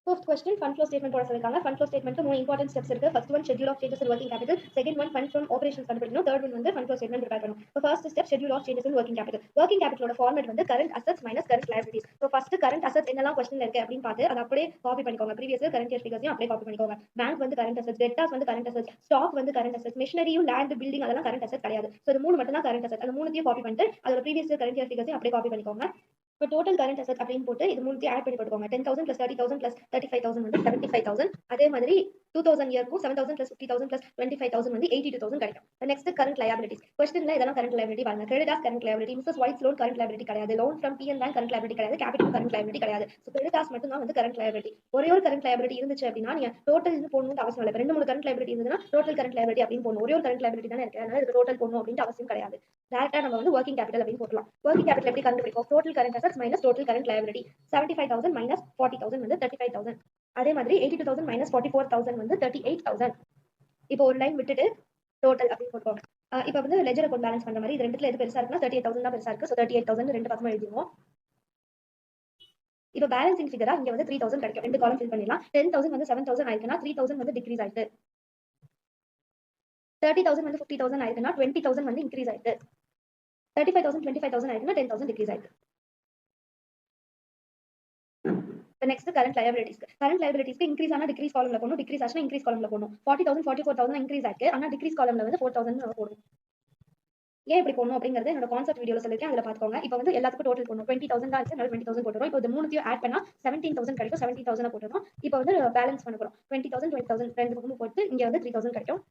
Fifth question, fund flow statement போட சொல்லிருக்காங்க. Fund flow statement மூணு important steps இருக்கு. First one, schedule of changes in working capital. Second one, fund from operations கண்டுபிடிக்கணும். Third one வந்து fund flow statement prepare பண்ணணும். So first step, schedule of changes in working capital. Working capital ஓட format வந்து current assets minus current liabilities. So first current assets என்னெல்லாம் questionல இருக்கு அப்படின்னு பார்த்து அதை அப்படியே காப்பி பண்ணிக்கோங்க. previous current year figures அப்படியே காப்பி பண்ணிக்கோங்க. Bank வந்து current assets, debtors வந்து current assets, stock வந்து current assets, machinery, land, building அதெல்லாம் current assets கிடையாது. So இது மூணு மட்டும் தான் current assets. அந்த மூணுத்தையும் காப்பி பண்ணிட்டு அதோட previous current year figures அப்படியே காப்பி பண்ணிக்கோங்க. இப்போ டோட்டல் கரண்ட் அசெட் அப்படின்னு போட்டு இது மூணுத்தையும் ஆட் பண்ணி போட்டுக்கோங்க. 10,000 plus 30,000 plus 35,000 வந்து 75,000. அதே மாதிரி 2000 இயர்க்கும் 7,000 plus 50,000 plus 25,000 வந்து 82,000 கிடைக்கும். Next current liabilities. கொஸ்டின்ல இதெல்லாம் கரண்ட் லயபிலிட்டி பாருங்க. Creditors current liability, Mrs White's loan current liability கிடையாது, loan from PN bank current liability கிடையாது, கேபிட்டல் கரண்ட் லயபிலிட்டி கிடையாது. ஸோ கிரெடிட்டாஸ் மட்டும் தான் வந்து கரண்ட் லயபிலிட்டி. ஒரே ஒரு கரண்ட் லயபிலிட்டி இருந்துச்சு அப்படின்னா நீங்க டோட்டல் இது போடணும்னு அவசியம் இல்லை. ரெண்டு மூணு கரண்ட் லயபிலிட்டி இருந்ததுன்னா டோட்டல் கரண்ட் லயபிலிட்டி அப்படின்னு போடணும். ஒரே ஒரு கரண்ட் லயபிலிட்டி தானே இருக்கு, அதனால இது டோட்டல் போடணும் அப்படின்ட்டு அவசியம் கிடையாது. டேரக்டா நம்ம வந்து ஒர்க்கிங் கேபிட்டல் அப்படின்னு போடலாம். ஒர்க்கிங் கேபிட்டல் எப்படி கண்டுபிடிப்போம்? Total current assets minus total current liability. 75,000 minus 40,000 வந்து 35,000. அதே மாதிரி 82,000 minus 44,000 வந்து 38,000. இப்போ ஒரு லைன் விட்டுட்டு டோட்டல் அப்படின்னு போட்டுக்கோங்க. இப்போ வந்து லெஜர் அக்கௌண்ட் பேலன்ஸ் பண்ற மாதிரி இது ரெண்டுத்துல எது பெருசா இருக்குன்னா 38,000 தான் பெருசா இருக்கு. ஸோ 38,000 ரெண்டு பக்கமும் எழுதிடுவோம். இப்போ பேலன்சிங் ஃபிகரா இங்க வந்து 3,000 கிடைக்கும். ரெண்டு காலம் ஃபில் பண்ணிடலாம். 10,000 வந்து 7,000 ஆயிருக்குன்னா 3,000 வந்து டிக்ரீஸ் ஆயிருக்கு. 30,000 வந்து 50,000 ஆயிருக்குன்னா 20,000 வந்து இன்க்ரீஸ் ஆயிருக்கு. 35,000 25,000 ஆயிருக்குன்னா 10,000 டிக்ரீஸ் ஆயிருக்கு. Next current liabilities. கரண்ட் லயபிலிட்டிஸ்க்கு இன்க்ரீஸ் ஆனா டிக்ரீஸ் காலம்ல போடணும், டிக்ரீஸ் ஆச்சுன்னா இன்க்ரீஸ் காலம்ல போடணும். 40,000 44,000 இன்க்ரீஸ் ஆயிருக்கு, ஆனா டிக்ரீஸ் காலம்ல வந்து 4,000 போடணும். ஏன் இப்படி போடணும் அப்படிங்கறது என்னோட கான்செப்ட் வீடியோல சொல்லிருக்கேன், அதுல பாத்துக்கோங்க. இப்போ வந்து எல்லாத்துக்கும் டோட்டல் போடணும். 20,000 தான் இருக்கு, 20,000 போட்டுறோம். இப்போ இந்த மூணுத்தையும் ஆட் பண்ணா 17,000 கிடைக்கும். 17,000 போட்டுறோம். இப்போ வந்து பேலன்ஸ் பண்ண போறோம். 20,000 20,000 ரெண்டு பக்கமும் போட்டு இங்க வந்து 3,000 கிடைக்கும்.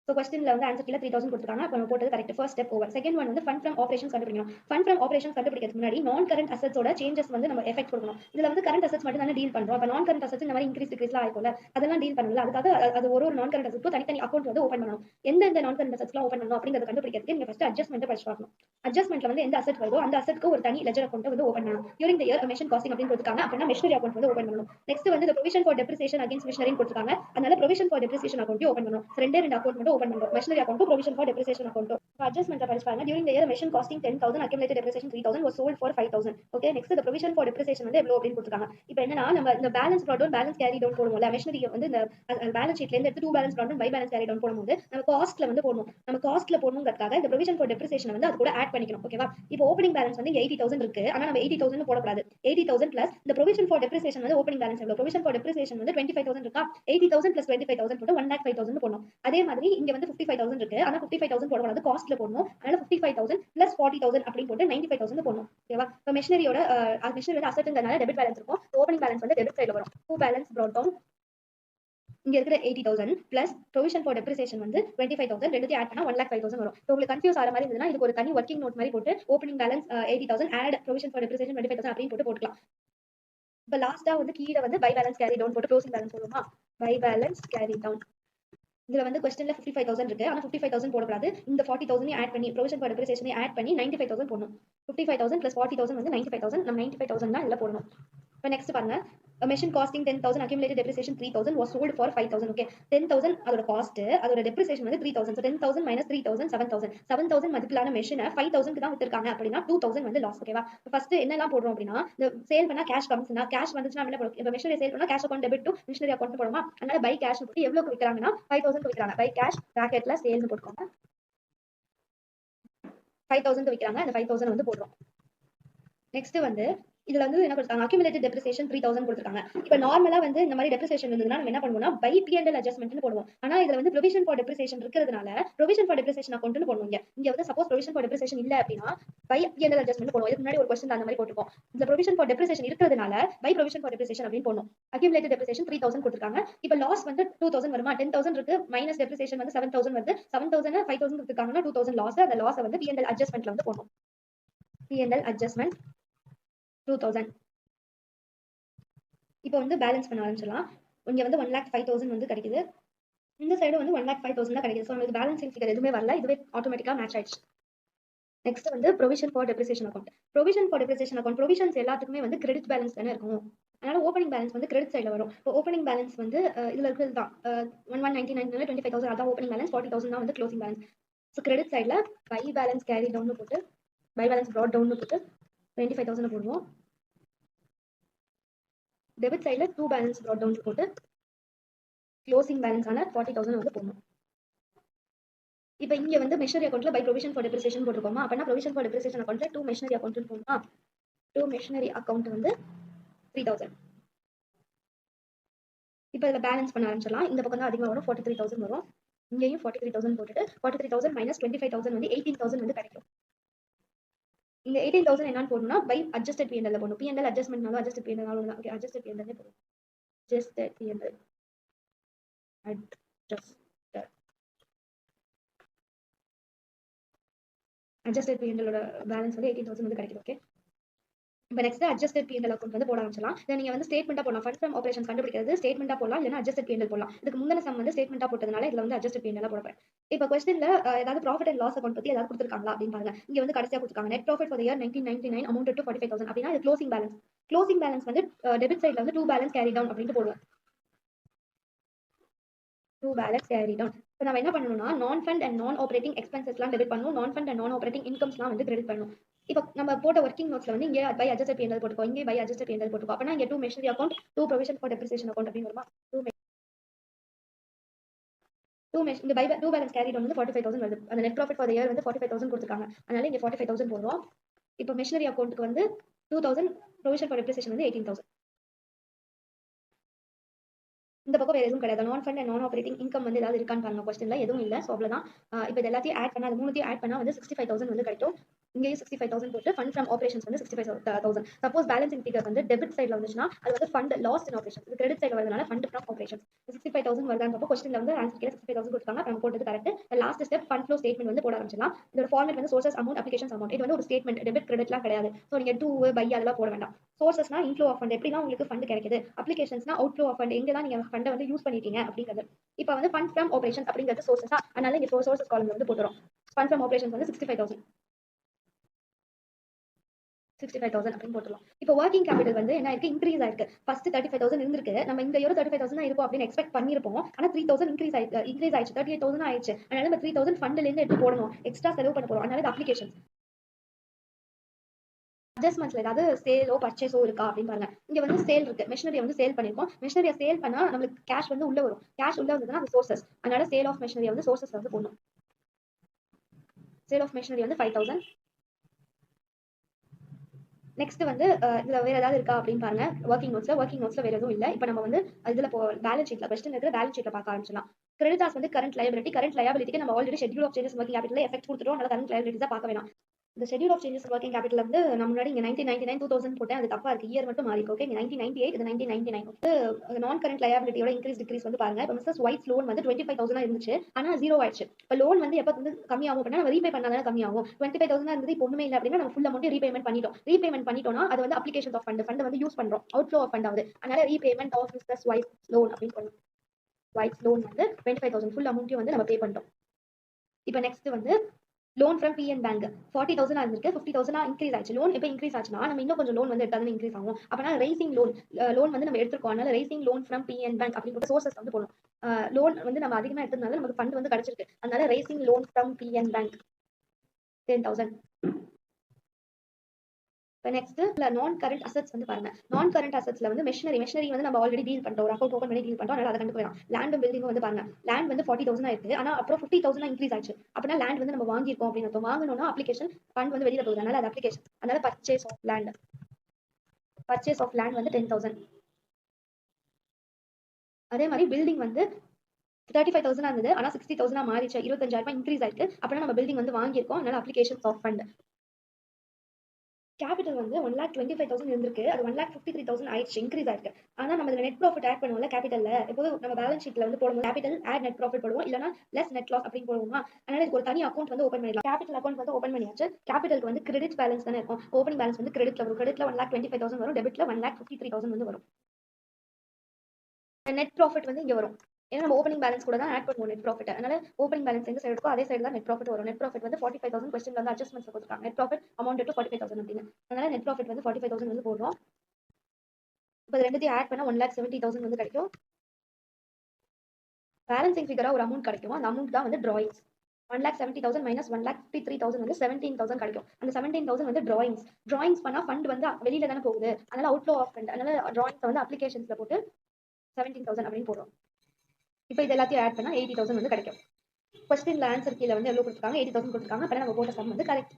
ஸோ கொஸ்டின்ல வந்து ஆன்சர் கீழே 3,000 கொடுத்துருக்காங்க. அப்போ நம்ம போட்டது correct. First step over. Second one வந்து ஃபண்ட் ஃப்ரம் ஆபரேஷன்ஸ் கண்டுபிடிக்கணும். ஃபண்ட் ஃப்ரம் ஆபரேஷன்ஸ் கண்டுபிடிக்கிறதுக்கு முன்னாடி நான் கரண்ட் அசெட்ஸோட சேஞ்சஸ் வந்து நம்ம எஃபெக்ட் கொடுக்கணும். இதுல வந்து கரண்ட் அசெட்ஸ் மட்டும் தானே டீல் பண்றோம். அப்போ நான் கரண்ட் அசெட்ஸ் இந்த மாதிரி இன்க்ரீஸ் டிக்ரீஸ்லாம் ஆயிருக்கும்ல, அதெல்லாம் டீல் பண்ணல. அதுக்காக அது ஒரு நான் கரண்ட் அசெட்ஸ்க்கு தனித்தனி அக்கௌண்ட் வந்து ஓப்பன் பண்ணணும். எந்த நான் கரண்ட் அசெட்ஸ்லாம் ஓப்பன் பண்ணணும் அப்படிங்கறத கண்டுபிடிக்கிறதுக்கு நீங்க ஃபர்ஸ்ட் அட்ஜஸ்ட்மெண்ட் படிச்சு பார்க்கணும். அட்ஜஸ்ட்மெண்ட்ல வந்து எந்த அசெட் வருதோ அந்த அசெட்க்கு ஒரு தனி லெஜர் அக்கௌண்ட் வந்து ஓப்பன் பண்ணணும். During the year machine costing அப்படின்னு கொடுத்துருக்காங்க. அப்படின்னா மெஷினரி அக்கௌண்ட் வந்து ஓப்பன் பண்ணணும். நெக்ஸ்ட் வந்து provision for depreciation against machinery கொடுத்துருக்காங்க. அதனால provision for depreciation account open பண்ணணும். ரெண்டு அக்கௌண்ட் வந்து ஓப்பன் பண்ணணும். Machinery account, provision for depreciation account. Adjustment படிச்சு பாருங்க. During the year machine costing 10,000, accumulated depreciation 3,000 was sold for 5,000. Okay, next the provision for depreciation வந்து எவ்வளவு அப்படின்னு கொடுத்துருக்காங்க. இப்போ என்னன்னா நம்ம இந்த balance brought down, balance carry down போடுவோம்ல, மெஷினரி வந்து இந்த பேலன்ஸ் ஷீட்ல இருந்து எடுத்து 2 balance brought down, by balance carry down போடும்போது நம்ம காஸ்ட்ல வந்து போடணும். நம்ம காஸ்ட்ல போடணும்ங்கறதுக்காக இந்த provision for depreciation வந்து அது கூட ஆட் பண்ணிக்கணும். ஓகேவா? இப்போ ஓப்பனிங் பேலன்ஸ் வந்து 80,000 இருக்கு, ஆனா நம்ம 80,000 போடக்கூடாது. 80,000 பிளஸ் இந்த provision for depreciation வந்து ஓப்பனிங் பேலன்ஸ் எவ்வளவு? provision for depreciation வந்து 25,000 இருக்கா, 80,000 பிளஸ் 25,000 போட்டு 1,05,000 போடணும். அதே மாதிரி இங்க வந்து 55,000 இருக்கு, ஆனா 55,000 போடக்கூடாது, காஸ்ட்ல போடணும். அதனால 55,000 பிளஸ் 40,000 அப்படின்னு போட்டு 95,000 போடணும். ஓகேவா? இப்போ மெஷினரியோட மெஷினரி வந்து அசெட்ங்கறனால டெபிட் பேலன்ஸ் இருக்கும். ஓப்பனிங் பேலன்ஸ் வந்து டெபிட் சைடுல வரும். டூ பேலன்ஸ் brought down இங்க இருக்கிற 80,000 பிளஸ் ப்ரொவிஷன் ஃபார் டெப்ரிசியேஷன் வந்து 25,000 ரெண்டுத்தையும் ஆட் பண்ணா 1,05,000 வரும். இப்போ உங்களுக்கு கன்ஃபியூஸ் ஆகிற மாதிரி இருந்ததுன்னா இதுக்கு ஒரு தனி ஒர்க்கிங் நோட் மாதிரி போட்டு opening balance 80,000 add provision for depreciation 25,000 அப்படின்னு போட்டுக்கலாம். இப்போ லாஸ்டா வந்து கீழே வந்து பை பேலன்ஸ் கேரி டவுன் போட்டு க்ளோசிங் பேலன்ஸ் போடுவோமா? By balance carry down. இதுல வந்து क्वेश्चनல 55,000 இருக்கு, ஆனா 55,000 போடக்கூடாது. இந்த 40,000 ஆட் பண்ணி ப்ரொவிஷன் ஃபார் டெப்ரிசியேஷன் ஆட் பண்ணி 95,000 போடணும். 55,000 பிளஸ் 40,000 வந்து 95,000. நம்ம 95,000 தான் இதுல போடணும். இப்போ நெக்ஸ்ட் பாருங்க. Machine costing 10,000, accumulated depreciation 3,000 was sold for 5,000. Okay, 10,000 அதோட காஸ்ட், அதோட டெப்ரிசியேஷன் வந்து 3,000. So 10,000 minus 3,000 7,000. 7,000 மதிப்பிலான மெஷினை 5,000க்கு தான் வித்திருக்காங்க அப்படின்னா 2,000 வந்து லாஸ். ஓகேவா? ஃபர்ஸ்ட் என்னெல்லாம் போடுறோம் அப்படின்னா இந்த சேல் பண்ணா கேஷ் கம்ஸ்னா கேஷ் வந்துச்சுன்னா என்ன போடும்? இப்போ மெஷினரி சேல் பண்ணா cash account debit to machinery account போடுமா? அதனால பை கேஷ் போட்டு எவ்வளவுக்கு விற்கிறாங்கன்னா 5,000 விற்கிறாங்க. பை கேஷ் பிராக்கெட்ல சேல்னு போட்டுக்கோங்க. 5,000 விற்கிறாங்க, அந்த 5,000 வந்து போடுறோம். நெக்ஸ்ட் வந்து இதுல வந்து என்ன கொடுத்தாங்க? அக்யூமுலேட்டட் டெப்ரிசியேஷன் 3,000 கொடுத்துருக்காங்க. இப்போ நார்மலா வந்து இந்த மாதிரி டெப்ரிசியேஷன் இருந்ததுன்னா நம்ம என்ன பண்ணுவோம்னா பை P&L அட்ஜஸ்ட்மென்ட்னு போடுவோம். ஆனா இதுல வந்து ப்ரொவிஷன் ஃபார் டெப்ரிசியேஷன் இருக்கிறதுனால ப்ரொவிஷன் ஃபார் டெப்ரிசியேஷன் அக்கௌண்ட்னு போடுவோம். இங்க வந்து சப்போஸ் ப்ரொவிஷன் ஃபார் டெப்ரிசியேஷன் இல்ல அப்படின்னா பை P&L அட்ஜஸ்ட்மென்ட் போடுவோம். இதுக்கு முன்னாடி ஒரு क्वेश्चन அந்த மாதிரி போட்டுருக்கோம். இந்த ப்ரொவிஷன் ஃபார் டெப்ரிசியேஷன் இருக்கிறதுனால பை ப்ரொவிஷன் ஃபார் டெப்ரிசியேஷன் அப்படின்னு போடணும். அக்யூமுலேட்டட் டெப்ரிசியேஷன் 3,000 கொடுத்துருக்காங்க. இப்போ லாஸ் வந்து 2,000 வருமா? 10,000 இருக்கு, மைனஸ் டெப்ரிசியேஷன் வந்து 7,000 வருது. 7,000 5,000 கொடுத்துருக்காங்கன்னா 2,000 லாஸ். அந்த லாஸை வந்து P&L அட்ஜஸ்ட்மென்ட்ல வந்து போடணும். P&L adjustment 2,000. இப்போ வந்து பேலன்ஸ் பண்ண ஆரம்பிச்சிடலாம். இங்க வந்து 1,05,000 வந்து கிடைக்குது, இந்த சைடு வந்து 1,05,000 தான் கிடைக்குது. ஸோ நமக்கு பேலன்சிங் ஃபிகர் எதுவுமே வரல, இதுவே ஆட்டோமேட்டிக்கா மேட்ச் ஆயிடுச்சு. நெக்ஸ்ட் வந்து provision for depreciation account. Provision for depreciation account provisions எல்லாத்துக்குமே வந்து கிரெடிட் பேலன்ஸ் தானே இருக்கும். அதனால ஓப்பனிங் பேலன்ஸ் வந்து கிரெடிட் சைடில் வரும். இப்போ ஓப்பனிங் பேலன்ஸ் வந்து இதுல இருக்கிறது தான் 1199 25,000 அதான் ஓப்பனிங் பேலன்ஸ், 40,000 தான் வந்து க்ளோசிங் பேலன்ஸ். ஸோ கிரெடிட் சைடில் பை பேலன்ஸ் கேரி டவுன் போட்டு பை பேலன்ஸ் ப்ராட் டவுன் போட்டு 25,000 போடுவோம். டெபிட் சைடுல 2 பேலன்ஸ் brought down போட்டு க்ளோசிங் பேலன்ஸ் ஆன 40,000 வந்து போடணும். இப்போ இங்க வந்து மெஷினரி அக்கௌண்ட்ல பை ப்ரொவிஷன் ஃபார் டெப்ரிசியேஷன் போட்டுருக்கோமா, அப்பனா ப்ரொவிஷன் ஃபார் டெப்ரிசியேஷன் அக்கௌண்ட்ல 2 மெஷினரி அக்கௌண்ட் போடணுமா. 2 மெஷினரி அக்கௌண்ட் வந்து 3,000. இப்போ இதில் பேலன்ஸ் பண்ண ஆரம்பிச்சிடலாம். இந்த பக்கம் தான் அதிகமாக வரும், 43,000 வரும். இங்கேயும் 43,000 போட்டுட்டு 43,000 மைனஸ் 25,000 வந்து 18,000 வந்து கிடைக்கும். இந்த 18,000 என்னன்னு போடணும்னா பை அட்ஜஸ்டட் பிஎன்எல் போடணும். பிஎன்எல் அட்ஜஸ்ட்மெண்ட்னாலும் adjusted PNL okay, adjusted PNL போடணும். அட்ஜஸ்டட் பிஎன்எல் அட்ஜஸ்டட் பிஎன்எலோட பேலன்ஸ் வந்து 18,000 வந்து கிடைக்கும். ஓகே, இப்போ நெக்ஸ்ட் அட்ஜஸ்டட் பிஎன்எல் அக்கௌண்ட் வந்து போட ஆரம்பிச்சலாம். இதை நீங்க வந்து ஸ்டேட்மெண்டா போடலாம். ஃபண்ட் ஃப்ரம் ஆபரேஷன்ஸ் கண்டுபிடிக்கிறது ஸ்டேட்மெண்டா போடலாம், இல்லைன்னா அட்ஜஸ்டட் பிஎன்எல் போடலாம். இதுக்கு முந்தின சம் வந்து ஸ்டேட்மெண்டா போட்டதுனால இதுல வந்து அட்ஜஸ்டட் பிஎன்எல் போடுறேன். இப்போ क्वेश्चनல ஏதாவது ப்ராஃபிட் அண்ட் லாஸ் அக்கௌண்ட் பத்தி ஏதாவது கொடுத்திருக்காங்களா அப்படின்னு பாருங்க. இங்க வந்து கடைசியா கொடுத்திருக்காங்க net profit for the year 1999 amounted to 45,000 அப்படினா இது க்ளோசிங் பேலன்ஸ். க்ளோசிங் பேலன்ஸ் வந்து டெபிட் சைடுல வந்து 2 பேலன்ஸ் கேரி டவுன் அப்படினு போடுவோம். 2 பேலன்ஸ் கேரி டவுன். இப்போ நம்ம என்ன பண்ணணும்னா நான் ஃபண்ட் அண்ட் நான் ஆபரேட்டிங் எக்ஸ்பென்சஸ்லாம் டெபிட் பண்ணணும், நான் ஃபண்ட் அண்ட் நான் ஆபரேட்டிங் இன்கம்ஸ்லாம் வந்து கிரெடிட் பண்ணணும். இப்போ நம்ம போட்ட ஒர்க்கிங் நோட்ஸ்ல வந்து இங்கே பை அட்ஜஸ்டட் பிஎன்எல் போட்டுக்கோ, இங்கே பை அட்ஜஸ்டட் பிஎன்எல் போட்டுக்கோ. அப்பனா இங்க 2 machinery account, 2 provision for depreciation account அப்படி வருமா. 2 பேலன்ஸ் கேரி டவுன் வந்து 45,000 வருது. அந்த net profit for the year வந்து 45,000 கொடுத்துருக்காங்க, அதனால இங்க 45,000 போடுறோம். இப்போ மெஷினரி அக்கௌண்ட்டுக்கு வந்து 2,000, ப்ரொவிஷன் ஃபார் டெப்ரிசியேஷன் வந்து 18,000. இந்த பக்கம் வேற எதுவும் கிடையாது. நான் ஃபண்ட் அண்ட் நான் ஆபரேட்டிங் இன்கம் வந்து ஏதாவது இருக்கான்னு பாருங்க. क्वेश्चनல எதுவும் இல்ல. சோ அவ்வளவுதான். இப்போ இது எல்லாத்தையும் ஆட் பண்ணா, அது மூணுத்தையும் ஆட் பண்ணா வந்து 65,000 வந்து கிடைக்கும். இங்கேயும் 65,000 போட்டு ஃபண்ட் ஃப்ரம் ஆபரேஷன்ஸ் வந்து 65,000. சப்போஸ் பேலன்சிங் ஃபிகர் வந்து டெபிட் சைடுல வந்துச்சுன்னா அது வந்து ஃபண்ட் லாஸ்ட் இன் ஆபரேஷன்ஸ், இது கிரெடிட் சைடுல வரதுனால ஃபண்ட் ஃப்ரம் ஆபரேஷன்ஸ் 65,000 வருதான்றப்போ क्वेश्चनல வந்து ஆன்சர் கீழ 65,000 கொடுத்தாங்க, நம்ம போட்டது correct. Last step fund flow statement வந்து போட ஆரம்பிச்சலாம். இதோட ஃபார்மேட் வந்து சோர்சஸ் அமௌண்ட் அப்ளிகேஷன்ஸ் அமௌண்ட். இது வந்து ஒரு ஸ்டேட்மெண்ட், டெபிட் கிரெடிட்லாம் கிடையாது. சோ நீங்க டூ பை அதெல்லாம் போட வேண்டாம். சோர்சஸ்னா இன்ஃப்ளோ ஆஃப் ஃபண்ட், எப்படினா உங்களுக்கு ஃபண்ட் கிடைக்குது. அப்ளிகேஷன்ஸ்னா அவுட்ஃப்ளோ ஆஃப் ஃபண்ட், எங்க தான் நீங்க ஃபண்டை வந்து யூஸ் பண்ணிட்டீங்க அப்படிங்கிறது. இப்போ வந்து ஃபண்ட் ஃப்ரம் ஆபரேஷன்ஸ் அப்படிங்கிறது சோர்சஸா, அதனால இங்க சோர்சஸ் காலம்ல வந்து போட்டுறோம். ஃபண்ட் ஃப்ரம் ஆபரேஷன்ஸ் வந்து 65,000 அப்படின்னு போட்டுலாம். இப்போ ஒர்க்கிங் கேபிட்டல் வந்து என்ன இருக்கு, இன்க்ரீஸ் ஆயிருக்கு. ஃபர்ஸ்ட் 35,000 இருந்திருக்கு, நம்ம இந்த இயர் 35,000 தான் இருக்கும் அப்படின்னு எக்ஸ்பெக்ட் பண்ணிருப்போம். ஆனா 3,000 இன்க்ரீஸ் ஆயிடுச்சு, 38,000 ஆயிடுச்சு. அதனால நம்ம 3,000 ஃபண்ட்ல இருந்து எடுத்து போடணும், எக்ஸ்ட்ரா செலவு பண்ண போறோம். அதனால இது அப்ளிகேஷன். அட்ஜஸ்ட்மெண்ட்ஸ்ல ஏதாவது சேலோ பர்ச்சேஸோ இருக்கா அப்படின்னு பாருங்க. இங்க வந்து சேல் இருக்கு, மெஷினரியை வந்து சேல் பண்ணிருக்கோம். மெஷினரியை சேல் பண்ணா நம்மளுக்கு கேஷ் வந்து உள்ள வரும். கேஷ் உள்ள வந்ததுன்னா அது சோர்சஸ், அதனால சேல் ஆஃப் மெஷினரியை வந்து சோர்சஸ் வந்து போடணும். சேல் ஆஃப் மெஷினரி வந்து 5,000. நெக்ஸ்ட் வந்து இதுல வேற ஏதாவது இருக்கா அப்படின்னு பாருங்க. ஒர்க்கிங் நோட்ஸ்ல வேற எதுவும் இல்ல. இப்போ நம்ம வந்து இதுல பேலன்ஸ் ஷீட்ல क्वेश्चन இருக்கிற பேலன்ஸ் ஷீட்ல பார்க்க ஆரம்பிச்சலாம். கிரெடிட்டார்ஸ் வந்து கரண்ட் லயபிலிட்டிக்கு நம்ம already schedule of changes working capital effect கொடுத்துட்டோம், அதனால கரண்ட் லயபிலிட்டிஸ் பார்க்க வேணாம். இந்த schedule of changes working capital வந்து நம்ம முன்னாடி இங்க 1999 2000 போட்டேன், அது தப்பா இருக்கு, இயர் மட்டும் மாறி இருக்கு. ஓகே, 1998 இது 1999. வந்து நான் கரண்ட் லயபிலிட்டியோட இன்க்ரீஸ் டிக்ரீஸ் வந்து பாருங்க. இப்போ மிஸ்ஸஸ் ஒயிட்ஸ் லோன் வந்து 25,000 இருந்துச்சு, ஆனா 0 ஆயிடுச்சு. இப்போ லோன் வந்து எப்ப வந்து கம்மியாகும் அப்படின்னா நம்ம ரீபே பண்ணாதான் கம்மியாகும். 25,000 இருந்தது, இப்போ ஒண்ணுமே இல்லை அப்படின்னா நம்ம ஃபுல் அமௌண்ட் ரீபேமெண்ட் பண்ணிட்டோம்னா அது வந்து அப்ளிகேஷன் ஆஃப் ஃபண்ட் வந்து யூஸ் பண்றோம், அவுட்ஃப்ளோ ஆஃப் ஃபண்ட் ஆகுது. அதனால repayment of Mrs White's loan அப்படின்னு பண்ணணும். ஒயிட்ஸ் லோன் வந்து 25,000 ஃபுல் அமௌண்ட்டையும் வந்து நம்ம பே பண்ணிட்டோம். இப்போ நெக்ஸ்ட் வந்து லோன் ஃப்ரம் பிஎன் பேங்க் 40,000 இருந்திருக்கு, 50,000 இன்க்ரீஸ் ஆச்சு. லோன் எப்போ இன்க்ரீஸ் ஆச்சுன்னா நம்ம இன்னும் கொஞ்சம் லோன் வந்து எடுத்தாலும் இன்க்ரீஸ் ஆகும். அப்பனா ரைசிங் லோன் வந்து நம்ம எடுத்துருக்கோம், அதனால raising loan from PN bank அப்படின்னு சோர்சஸ் வந்து போடணும். லோன் வந்து நம்ம அதிகமா எடுத்ததுனால நமக்கு ஃபண்ட் வந்து கிடைச்சிருக்கு, அதனால raising loan from PN bank 10,000. இப்போ நெக்ஸ்ட் நான் கரண்ட் அசெட்ஸ் வந்து பாருங்க. நான் கரண்ட் அசெட்ஸ்ல வந்து மெஷினரி வந்து நம்ம ஆல்ரெடி டீல் பண்றோம், ஒரு அக்கௌண்ட் ஓபன் பண்ணி டீல் பண்றோம், அதனால அதை கண்டுக்கலாம். லேண்ட் பில்டிங் வந்து பாருங்க, லேண்ட் வந்து 40,000 ஆயிருக்கு, ஆனா அப்புறம் 50,000 இன்க்ரீஸ் ஆச்சு. அப்படின்னா லேண்ட் வந்து நம்ம வாங்கியிருக்கோம் அப்படின்னு அர்த்தம். வாங்கணும்னா அப்ளிகேஷன் ஃபண்ட் வந்து வெளியில போகுது, அதனால அது அப்ளிகேஷன். அதனால பர்ச்சேஸ் ஆஃப் லேண்ட் வந்து 10,000. அதே மாதிரி பில்டிங் வந்து 35,000 இருந்தது, ஆனா 60,000 மாறிச்சு, 25,000 இன்க்ரீஸ் ஆயிருக்கு. அப்படின்னா நம்ம பில்டிங் வந்து வாங்கியிருக்கோம், அதனால அப்ளிகேஷன் ஆஃப் ஃபண்ட். கேபிட்டல் வந்து 1,25,000 இருந்திருக்கு, அது 1,53,000 ஆயிடுச்சு, இன்க்ரீஸ் ஆயிருக்கு. ஆனா நம்ம நெட் ப்ராஃபிட் ஆட் பண்ணுவோம்ல கேபிட்டல்ல, எப்போது நம்ம பேலன்ஸ் ஷீட்ல வந்து போடும்போது கேபிட்டல் ஆட் நெட் ப்ராஃபிட் போடுவோம், இல்லனா லெஸ் நெட் லாஸ் அப்படின்னு போடுவோமா. அதனால இதுக்கு ஒரு தனி அக்கௌண்ட் வந்து ஓபன் பண்ணிடலாம். கேபிட்டல் அக்கௌண்ட் வந்து ஓபன் பண்ணியாச்சு. கேபிட்டலுக்கு வந்து கிரெடிட் பேலன்ஸ் தானே இருக்கும், ஓப்பனிங் பேலன்ஸ் வந்து கிரெடிட்ல வரும். கிரெடிட்ல 1,25,000 வரும், டெபிட்ல 1,53,000 வந்து வரும். நெட் ப்ராஃபிட் வந்து இங்க வரும், ஏன்னா நம்ம ஓப்பனிங் பேலன்ஸ் கூட தான் ஆட் பண்ணுவோம் நெட் ப்ராஃபிட். அதனால ஓப்பனிங் பேலன்ஸ் எங்க சைடு இருக்கோ அதே சைடு தான் நெட் ப்ராஃபிட் வரும். நெட் ப்ராஃபிட் வந்து 45,000 क्वेश्चन வந்து அட்ஜஸ்ட்மென்ட்ஸ் கொடுத்துருக்காங்க. நெட் ப்ராஃபிட் அமௌண்ட் டு 45,000 அப்படின்னு, அதனால நெட் ப்ராஃபிட் வந்து 45,000 வந்து போடுறோம். இப்போ ரெண்டுத்தையும் ஆட் பண்ணா 1,70,000 வந்து கிடைக்கும். பேலன்சிங் ஃபிகரா ஒரு அமௌண்ட் கிடைக்கும், அந்த அமௌண்ட் தான் வந்து டிராயிங்ஸ். 1,70,000 minus 1,53,000 வந்து 17,000 கிடைக்கும். அந்த 17,000 வந்து டிராயிங்ஸ் பண்ணா ஃபண்ட் வந்து வெளியில தானே போகுது, அதனால அவுட்ஃப்ளோ ஆஃப் ஃபண்ட், அதனால டிராயிங்ஸ் வந்து அப்ளிகேஷன்ஸ்ல போட்டு 17,000 அப்படின்னு போடுறோம். இப்போ இது எல்லாத்தையும் ஆட் பண்ணா 80,000 வந்து கிடைக்கும். கொஸ்டின்ல ஆன்சர் கீழே வந்து எவ்வளவு கொடுத்துருக்காங்க, 80,000 கொடுத்துருக்காங்க. அப்ப நம்ம போட்ட சம் வந்து கரெக்ட்.